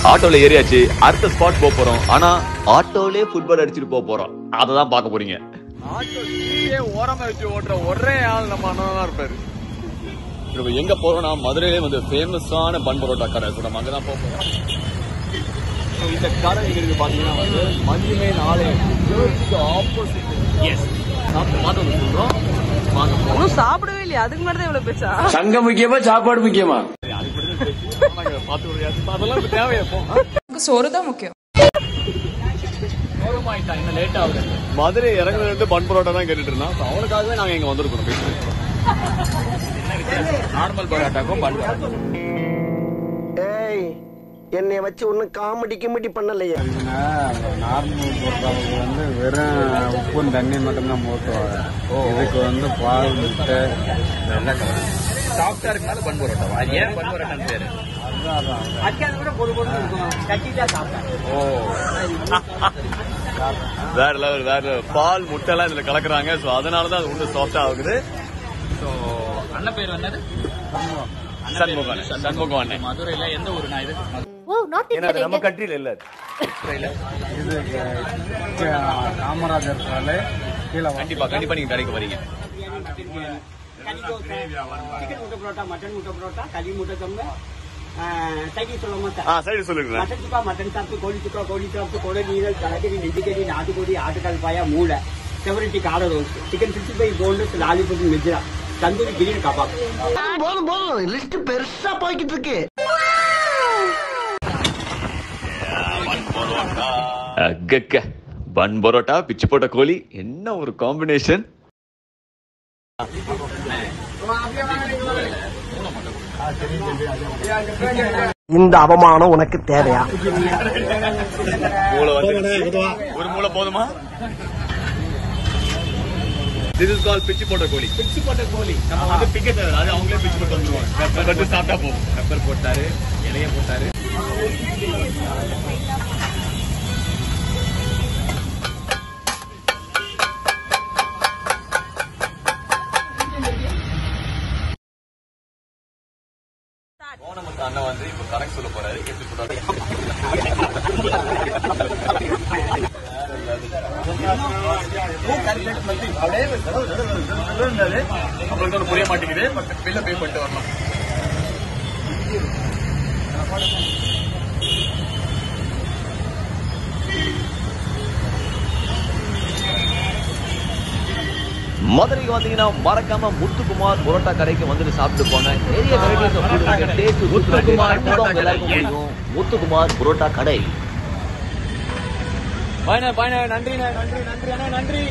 ஆட்டோல ஏறியாச்சு. அடுத்த ஸ்பாட் போறோம். ஆனா ஆட்டோலே ஃபுட்பால் அடிச்சுட்டு போறோம். அததான் பார்க்க போறீங்க. ஆட்டோ கீழே ஓரமா வச்சு ஓட்டுற ஒரே ஆள் நம்ம அண்ணன் தான் இருப்பாரு. இப்போ எங்க போறோம்னா மதுரையிலே வந்து ஃபேமஸான பன் பரோட்டா கடை. நம்ம அங்கதான் போறோம். இந்த கடை எங்க இருக்கு பாத்தீங்கன்னா வந்து மதியமே 4 ஆப்போசிட். எஸ் சாப்பிட்டு சொல்றோம். சாப்பிடவே இல்லையா? அதுக்கு முன்னாடி தான் இவ்வளவு பேச்சா? சங்கம் முக்கியமா சாப்பாடு முக்கியமா? அதெல்லாம் தேவையா? சோறு தான் முக்கியம். மதுரை இறங்குறது பன் பரோட்டா தான் கேட்டுட்டு இருந்தான். அவனுக்காகவே நாங்க இங்க வந்திருக்கோம். நார்மல் பரோட்டாக்கும் பன் பரோட்டா. என்னைய வச்சு ஒன்னும் காமெடி கிமெடி பண்ணலையே. நார்மல் பரோட்டாவுக்கு வந்து வெறும் உப்பும் தண்ணி மட்டும்தான் போட்டுவாங்க. இதுக்கு வந்து பால் முட்டை எல்லாம் சாஃப்டா இருக்கனால பன் பரோட்டா. ஏன் பன் பரோட்டான்னு பேரு? வேற லெவல் வேற பால் முட்டை எல்லாம் இதுல கலக்குறாங்க. சோ அதனாலதான் அது உண்டு சாஃப்டா ஆகுது. சோ அண்ணன் பேர் என்னது? சண்முகம். சண்முகம் அண்ணன். மதுரையில எந்த ஊருனா இது? நம்ம கண்ட்ரில இல்ல. இது காமராஜர் சாலை கீழே. கண்டிப்பா கண்டிப்பா நீங்க கடைக்கு வரீங்க. சிக்கன் முட்டை பரோட்டா, மட்டன் முட்டை பரோட்டா, களி முட்டை கம்பு, சைக்கிள் சொல்ல மாட்டேன். சைடு சொல்லுங்க. மட்டன் சுக்கா, மட்டன் சாப்பிட்டு, கோழி சுக்கா, கோழி சாப்பிட்டு, கொடை நீரல், தலைக்கறி, நெஞ்சுக்கறி, நாட்டுக்கோழி, ஆட்டுக்கால் பாயா, மூளை, செவரட்டி காடை ரோஸ்ட், சிக்கன் 65 போன்லெஸ், லாலிபப், மிஜ்ரா, தந்தூரி கிரீன் கபாப். போதும் போதும், லிஸ்ட் பெருசா போய்கிட்டு இருக்கு. பன் பரோட்டா, பிச்சு போட்ட கோழி, என்ன ஒரு காம்பினேஷன். இந்த அவமானம் உனக்கு தேவையா? ஒரு மூளை போதுமா? This is called பிச்சு போட்ட கோழி. பிச்சு போட்ட கோழி நம்ம வந்து பிக்க தேவை. அது அவங்களே பிச்சு போட்டு வந்துருவாங்க. பெப்பர் போட்டு சாப்பிட்டா போதும். பெப்பர் போட்டாரு, இலைய போட்டாரு. அண்ணன் வந்து இப்ப கணக்கு சொல்ல போறாரு. எப்படி சொல்றாரு? நம்மளுக்கு புரிய மாட்டேங்குது. பில்ல பே பண்ணிட்டு வரலாம். மதுரைக்கு வந்தீங்கன்னா மறக்காம முத்துக்குமார் பரோட்டா கடைக்கு வந்துட்டு சாப்பிட்டு போங்க. நிறைய வெரைட்டிஸ் ஆஃப் ஃபுட் இருக்கு. டேஸ்ட் முத்துக்குமார் எல்லாருக்கும் பிடிக்கும். முத்துக்குமார் பரோட்டா கடை. நன்றி நன்றி நன்றி நன்றி நன்றி.